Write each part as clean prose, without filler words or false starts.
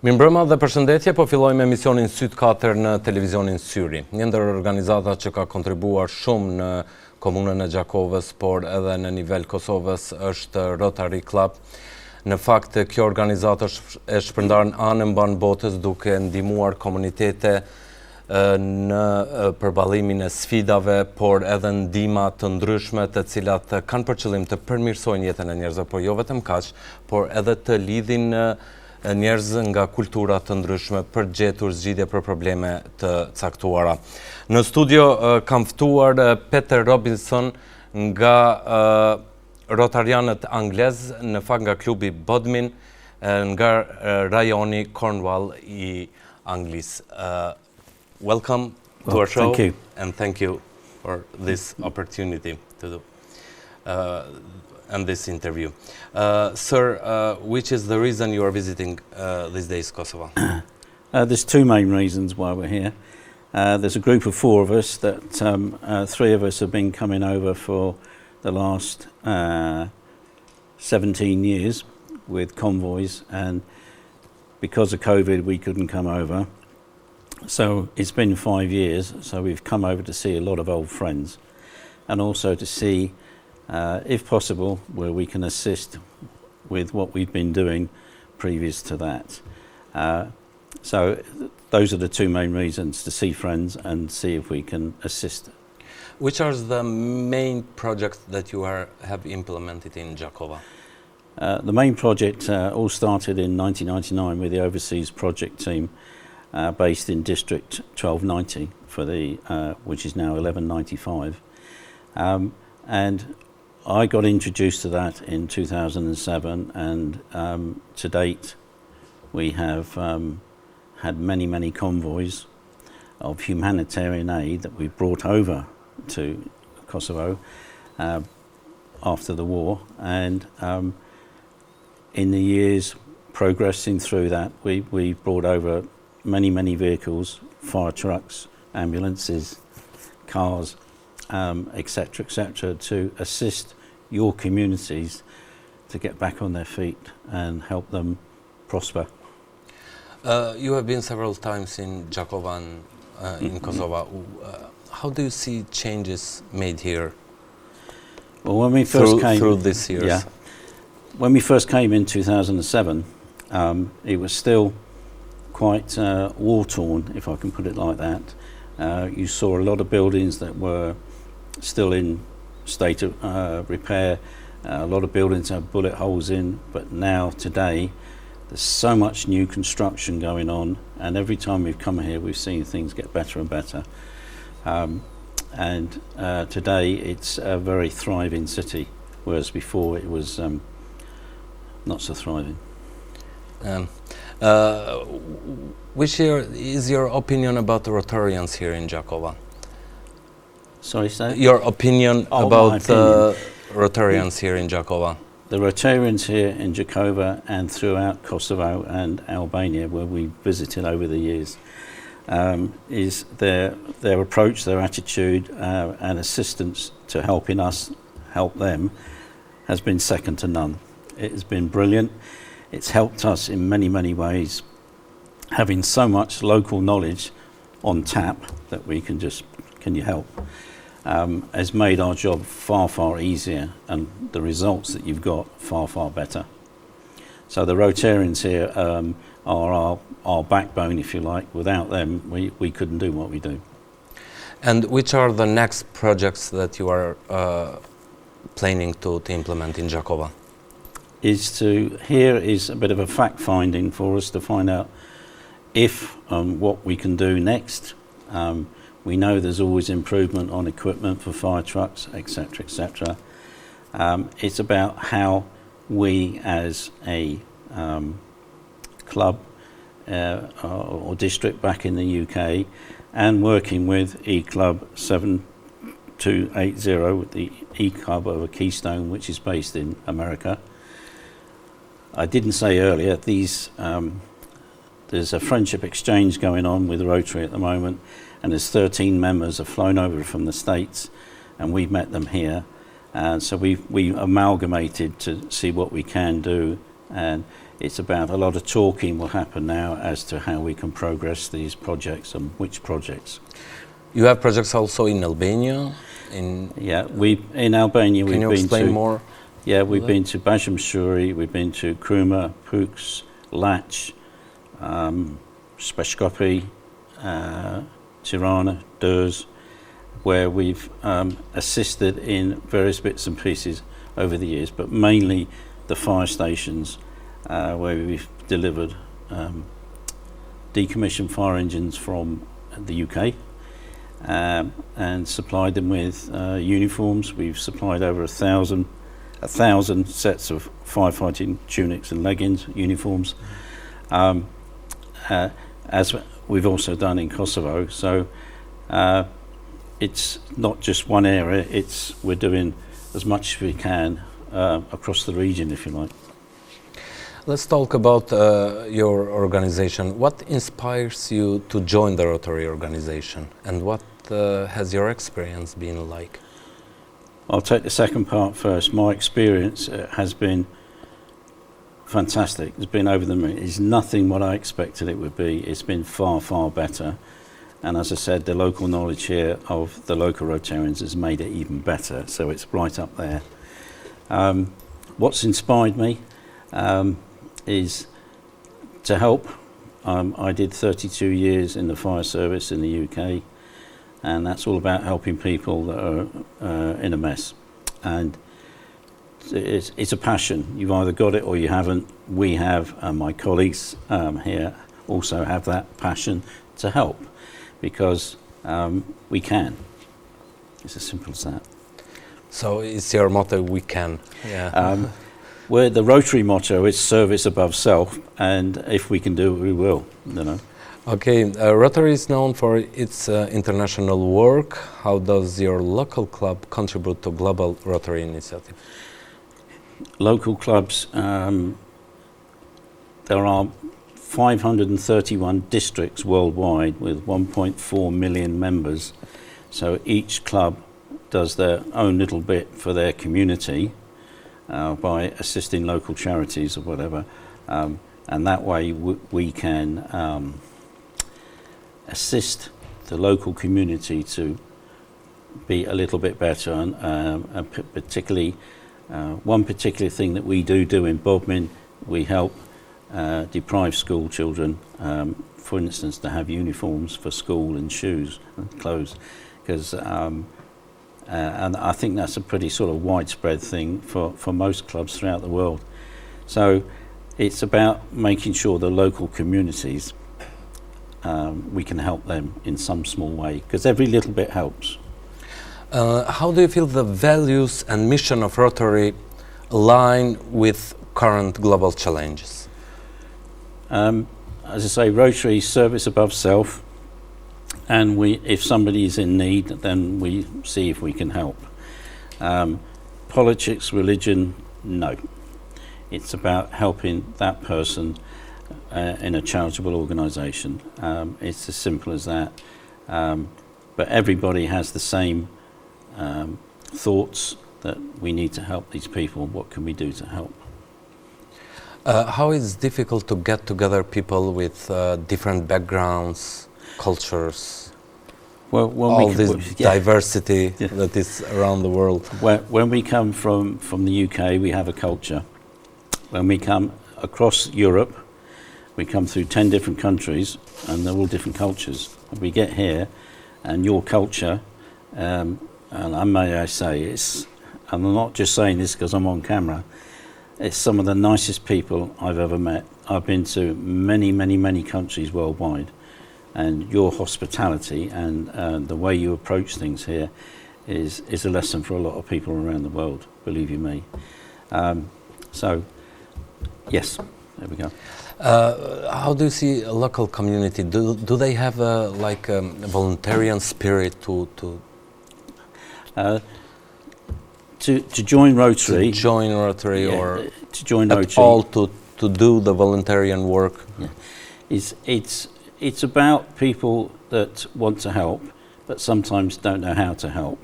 Mirëmbrëma dhe përshëndetje, po fillojmë emisionin SYTØ 4 në televizionin Syri. Një ndër organizatat që ka kontribuar shumë në komunën e Gjakovës, por edhe në nivel Kosovës është Rotary Club. Në fakt, kjo organizatë e shpërndar në anën mban botës duke ndihmuar komunitete në përballimin e sfidave, por edhe ndihma të ndryshme të cilat kanë për qëllim të përmirësojnë jetën e njerëzve, por jo vetëm kaq, por edhe të lidhin njerëz nga kultura të ndryshme për gjetur zgjidhje për probleme të caktuara. Në studio kam ftuar Peter Robinson nga Rotarianët anglez, në fakt nga klubi Bodmin, nga rajoni Cornwall i Anglisë. Welcome to our show. Thank you. And thank you for this opportunity to do and this interview. Sir, which is the reason you are visiting these days Kosovo? There's two main reasons why we're here. There's a group of four of us that three of us have been coming over for the last 17 years with convoys, and because of COVID we couldn't come over. So it's been 5 years, so we've come over to see a lot of old friends and also to see if possible, where we can assist with what we've been doing previous to that. So those are the two main reasons, to see friends and see if we can assist. Which are the main projects that you have implemented in Gjakovë? The main project all started in 1999 with the overseas project team based in District 1290 for the which is now 1195. And I got introduced to that in 2007, and to date we have had many convoys of humanitarian aid that we brought over to Kosovo after the war, and in the years progressing through that we brought over many vehicles, fire trucks, ambulances, cars, etc., to assist your communities to get back on their feet and help them prosper. You have been several times in Gjakovë and in Kosovo. How do you see changes made here? Well, when we first came through these years, yeah, when we first came in 2007, it was still quite war-torn, if I can put it like that. You saw a lot of buildings that were still in state of repair. A lot of buildings have bullet holes in, but now today there's so much new construction going on, and every time we've come here we've seen things get better and better. And today it's a very thriving city, whereas before it was not so thriving. Which is your opinion about the Rotarians here in Gjakovë? Sorry, sir? Your opinion about the Rotarians here in Gjakovë? The Rotarians here in Gjakovë and throughout Kosovo and Albania, where we visited over the years, is their approach, their attitude and assistance to helping us help them has been second to none. It has been brilliant. It's helped us in many ways. Having so much local knowledge on tap that we can just, can you help, has made our job far easier, and the results that you've got far better. So the Rotarians here are our backbone, if you like. Without them, we couldn't do what we do. And which are the next projects that you are planning to implement in Gjakovë? Here is a bit of a fact-finding for us to find out if what we can do next. We know there's always improvement on equipment for fire trucks, etc. It's about how we as a club or district back in the UK, and working with E-Club 7280, with the E-Club over Keystone, which is based in America. I didn't say earlier, there's a friendship exchange going on with Rotary at the moment, and there's 13 members have flown over from the States, and we've met them here. And so we amalgamated to see what we can do, and it's about a lot of talking will happen now as to how we can progress these projects and which projects. You have projects also in Albania? In Albania Can you explain more? Yeah, we've been to Basham-Shuri, we've been to Kruma, Pux, Lach, Speshkopi, Tirana, Durs, where we've assisted in various bits and pieces over the years, but mainly the fire stations where we've delivered decommissioned fire engines from the UK and supplied them with uniforms. We've supplied over 1,000 sets of firefighting tunics and leggings, uniforms, as we've also done in Kosovo. So it's not just one area, we're doing as much as we can across the region, if you like. Let's talk about your organization. What inspires you to join the Rotary organization, and what has your experience been like? I'll take the second part first. My experience has been fantastic. It's been over the moon. It's nothing what I expected it would be. It's been far, far better. And as I said, the local knowledge here of the local Rotarians has made it even better. So it's right up there. What's inspired me is to help. I did 32 years in the fire service in the UK, and that's all about helping people that are in a mess. And it's a passion. You've either got it or you haven't. We have, and my colleagues here also have that passion to help, because we can. It's as simple as that. So it's your motto, we can. Yeah. Where the Rotary motto is service above self, and if we can do it, we will. You know. Okay, Rotary is known for its international work. How does your local club contribute to global Rotary initiative? Local clubs, there are 531 districts worldwide with 1.4 million members. So each club does their own little bit for their community by assisting local charities or whatever. And that way we can assist the local community to be a little bit better. And particularly, one particular thing that we do in Bodmin, we help deprived school children, for instance, to have uniforms for school and shoes and clothes, because and I think that's a pretty sort of widespread thing for most clubs throughout the world. So it's about making sure the local communities, we can help them in some small way, because every little bit helps. How do you feel the values and mission of Rotary align with current global challenges? As I say, Rotary, service above self, and if somebody is in need, then we see if we can help. Politics, religion, no. It's about helping that person in a charitable organisation. It's as simple as that. But everybody has the same thoughts that we need to help these people. What can we do to help? How is it difficult to get together people with different backgrounds, cultures, all this diversity that is around the world? When we come from the UK, we have a culture. When we come across Europe, we come through 10 different countries, and they're all different cultures. We get here, and your culture, and may I say, and I'm not just saying this because I'm on camera, it's some of the nicest people I've ever met. I've been to many, many, many countries worldwide, and your hospitality and the way you approach things here is a lesson for a lot of people around the world, believe you me. So, yes, there we go. How do you see a local community? Do they have a voluntarian spirit to join Rotary? To join Rotary, or to join at Rotary. all to do the voluntarian work? Yeah. It's about people that want to help, but sometimes don't know how to help.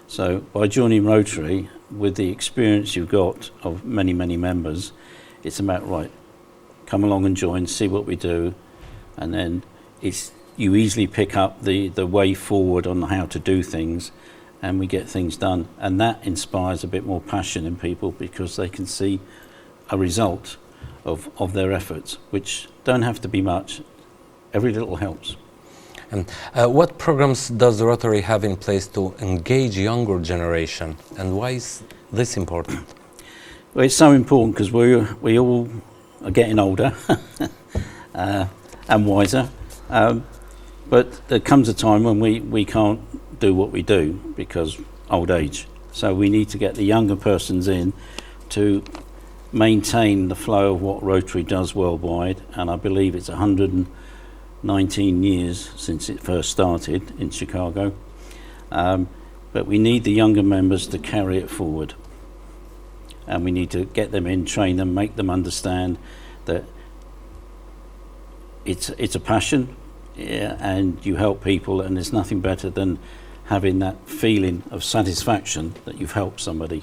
So by joining Rotary, with the experience you've got of many, many members, it's about, right, come along and join, see what we do, and then you easily pick up the way forward on how to do things, and we get things done. And that inspires a bit more passion in people because they can see a result of their efforts, which don't have to be much. Every little helps. And what programs does Rotary have in place to engage younger generation, and why is this important? Well, it's so important because we all are getting older and wiser, but there comes a time when we can't do what we do because old age. So we need to get the younger persons in to maintain the flow of what Rotary does worldwide, and I believe it's 119 years since it first started in Chicago. But we need the younger members to carry it forward. And we need to get them in, train them, make them understand that it's a passion, and you help people, and there's nothing better than having that feeling of satisfaction that you've helped somebody.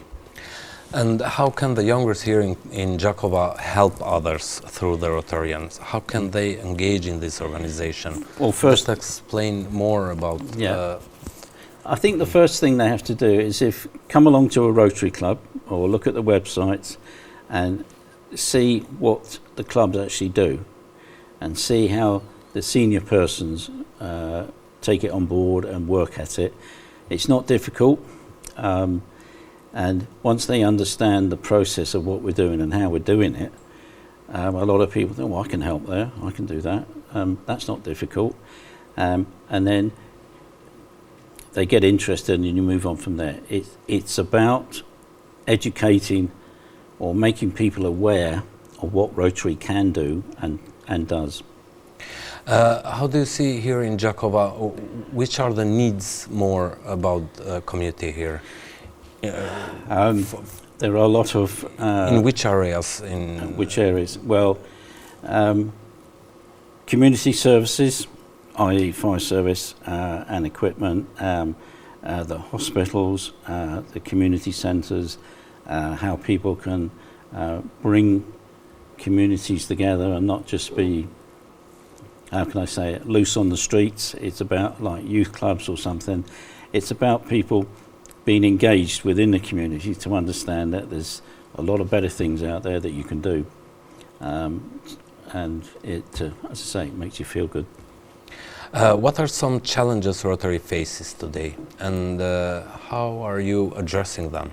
And how can the youngers here in Gjakovë help others through the Rotarians? How can they engage in this organization? Well, first, just explain more about. I think the first thing they have to do is come along to a Rotary club or look at the websites and see what the clubs actually do, and see how the senior persons take it on board and work at it. It's not difficult. And once they understand the process of what we're doing and how we're doing it, a lot of people think, well, I can help there, I can do that. That's not difficult. And then they get interested and you move on from there. It's about educating or making people aware of what Rotary can do and does. How do you see here in Gjakovë, which are the needs more about community here? There are a lot of... in which areas? Which areas? Well, community services, i.e. fire service and equipment, the hospitals, the community centres, how people can bring communities together and not just be, how can I say it, loose on the streets. It's about like youth clubs or something. It's about people being engaged within the community to understand that there's a lot of better things out there that you can do. And it, as I say, it makes you feel good. What are some challenges Rotary faces today, and how are you addressing them?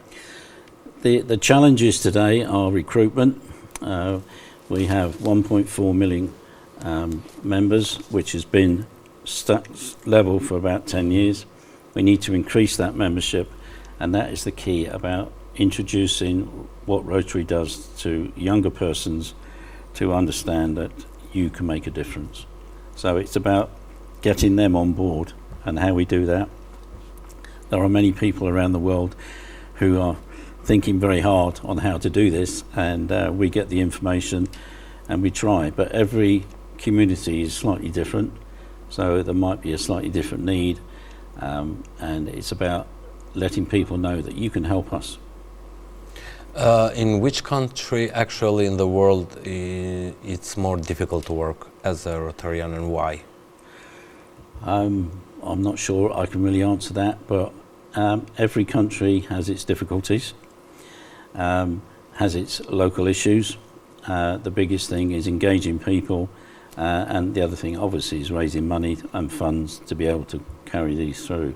The challenges today are recruitment. We have 1.4 million members, which has been level for about 10 years. We need to increase that membership, and that is the key about introducing what Rotary does to younger persons to understand that you can make a difference. So it's about getting them on board, and how we do that. There are many people around the world who are thinking very hard on how to do this, and we get the information and we try, but every community is slightly different, so there might be a slightly different need, and it's about letting people know that you can help us. In which country actually in the world it's more difficult to work as a Rotarian, and why? I'm not sure I can really answer that, but every country has its difficulties, has its local issues. The biggest thing is engaging people, and the other thing obviously is raising money and funds to be able to carry these through.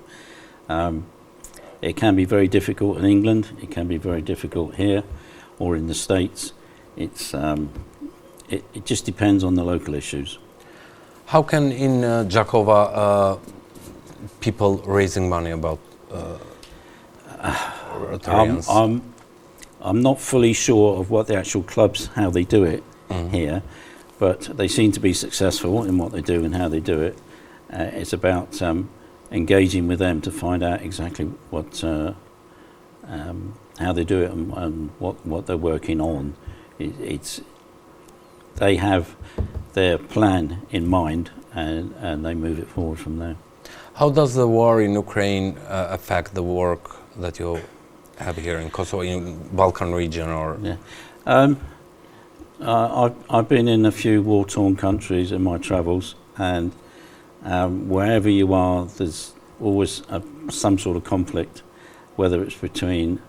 It can be very difficult in England, it can be very difficult here or in the States. It just depends on the local issues. How can in Gjakovë people raising money about Rotarians? I'm not fully sure of what the actual clubs, how they do it here, but they seem to be successful in what they do and how they do it. It's about engaging with them to find out exactly what, how they do it and what they're working on. They have their plan in mind, and they move it forward from there. How does the war in Ukraine affect the work that you have here in Kosovo, in Balkan region? Or I've been in a few war-torn countries in my travels, and wherever you are, there's always some sort of conflict, whether it's between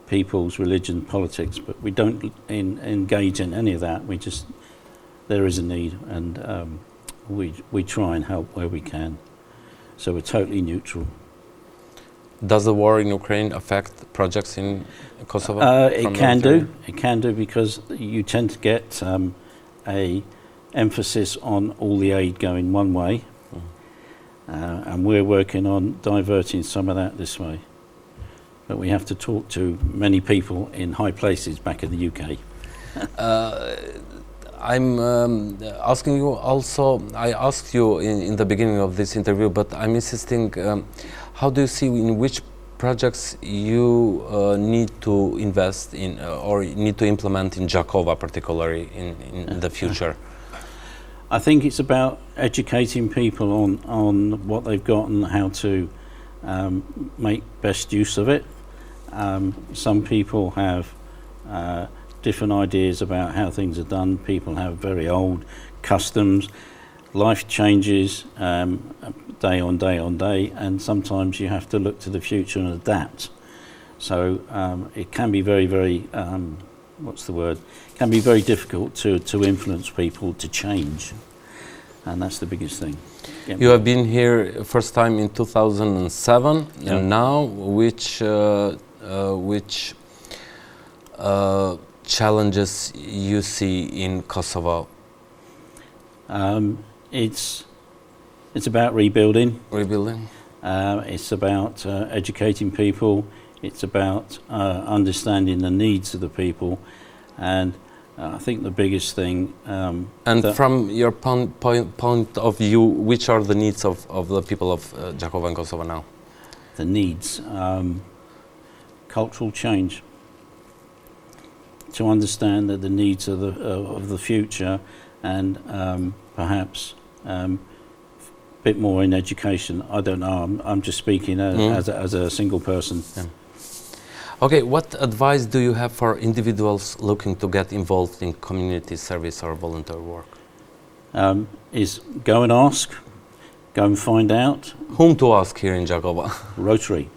people's religion, politics, but we don't engage in any of that. There is a need, and we try and help where we can. So we're totally neutral. Does the war in Ukraine affect projects in Kosovo? It can do, because you tend to get a emphasis on all the aid going one way, and we're working on diverting some of that this way. But we have to talk to many people in high places back in the UK. I'm asking you also, I asked you in the beginning of this interview, but I'm insisting, how do you see in which projects you need to invest in or need to implement in Gjakovë, particularly in the future? I think it's about educating people on what they've got and how to make best use of it. Some people have different ideas about how things are done. People have very old customs. Life changes day on day on day, and sometimes you have to look to the future and adapt. So it can be very, very, can be very difficult to influence people to change, and that's the biggest thing. Yeah. You have been here first time in 2007, yeah. And now which challenges you see in Kosovo? It's about rebuilding. It's about educating people. It's about understanding the needs of the people, and I think the biggest thing. And from your point of view, which are the needs of the people of Gjakovë and Kosovo now? The needs, cultural change. To understand that the needs of the future, and perhaps a bit more in education. I don't know. I'm just speaking as a single person. Yeah. Okay, what advice do you have for individuals looking to get involved in community service or volunteer work? Is go and ask, go and find out. Whom to ask here in Gjakovë? Rotary.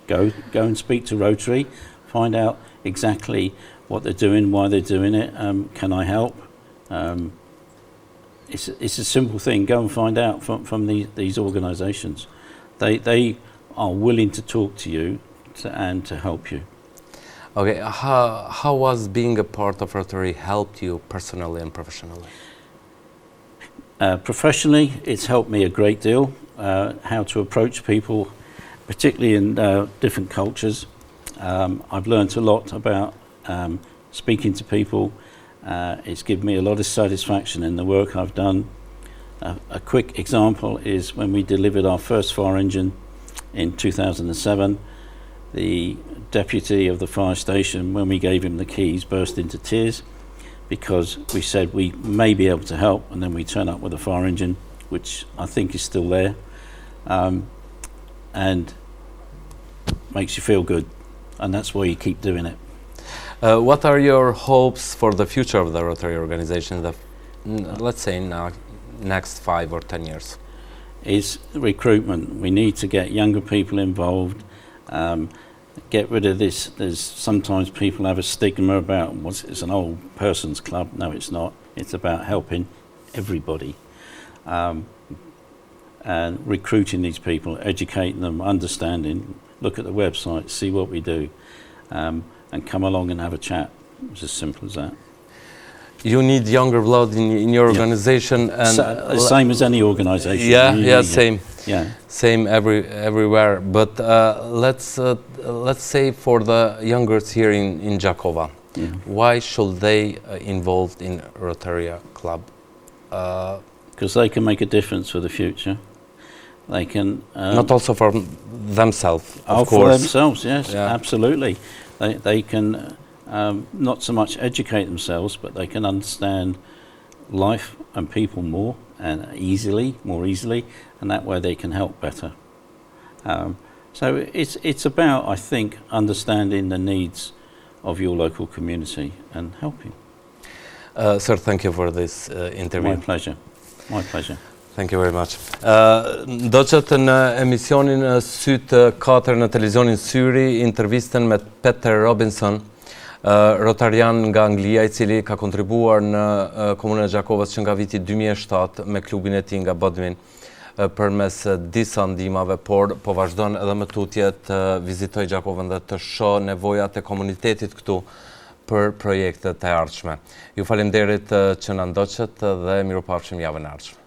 Go and speak to Rotary, find out exactly what they're doing, why they're doing it. Can I help? It's a simple thing. Go and find out from these organisations. They are willing to talk to you and to help you. Okay, how was being a part of Rotary helped you personally and professionally? Professionally, it's helped me a great deal. How to approach people, particularly in different cultures. I've learnt a lot about speaking to people. It's given me a lot of satisfaction in the work I've done. A quick example is when we delivered our first fire engine in 2007, the deputy of the fire station, when we gave him the keys, burst into tears because we said we may be able to help, and then we turn up with a fire engine, which I think is still there, and makes you feel good, and that's why you keep doing it. What are your hopes for the future of the Rotary organization, let's say next 5 or 10 years? Is recruitment. We need to get younger people involved, get rid of this. There's sometimes people have a stigma about it's an old person's club. No, it's not. It's about helping everybody, and recruiting these people, educating them, understanding, look at the website, see what we do, and come along and have a chat. It's as simple as that. You need younger blood in your organization, and same as any organization. Same. Yeah, same everywhere. But let's say for the youngers here in Gjakovë, why should they involved in Rotary Club? Because they can make a difference for the future. They can not also for themselves, of course. For themselves, yes, absolutely. They can not so much educate themselves, but they can understand life and people more and more easily, and that way they can help better. So it's about, I think, understanding the needs of your local community and helping. Sir, thank you for this interview. My pleasure. My pleasure. Thank you very much. Do që në emisionin SYTØ 4 në televizionin Syri, intervistën me Peter Robinson, Rotarian nga Anglia, i cili ka kontribuar në komunën e Gjakovës që nga viti 2007 me klubin e tij nga Bodmin përmes disa ndihmave, por po vazhdon edhe më tutje të vizitoj Gjakovën dhe të shoh nevojat e komunitetit këtu për projektet e ardhshme. Ju faleminderit që na ndoqët dhe mirupafshim javën e ardhshme.